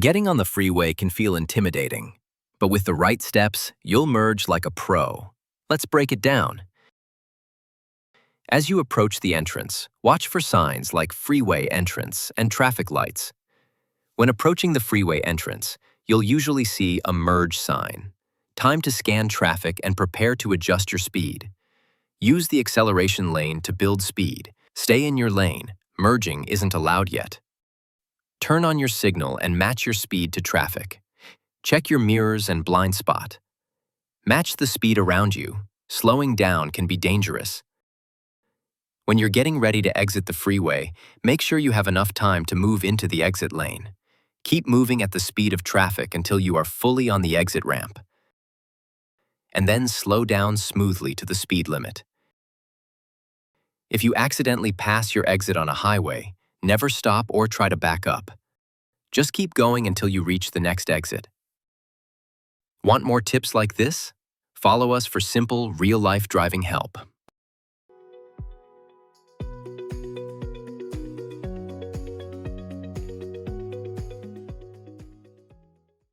Getting on the freeway can feel intimidating, but with the right steps, you'll merge like a pro. Let's break it down. As you approach the entrance, watch for signs like freeway entrance and traffic lights. When approaching the freeway entrance, you'll usually see a merge sign. Time to scan traffic and prepare to adjust your speed. Use the acceleration lane to build speed. Stay in your lane. Merging isn't allowed yet. Turn on your signal and match your speed to traffic. Check your mirrors and blind spot. Match the speed around you. Slowing down can be dangerous. When you're getting ready to exit the freeway, make sure you have enough time to move into the exit lane. Keep moving at the speed of traffic until you are fully on the exit ramp. And then slow down smoothly to the speed limit. If you accidentally pass your exit on a highway, never stop or try to back up. Just keep going until you reach the next exit. Want more tips like this? Follow us for simple, real-life driving help.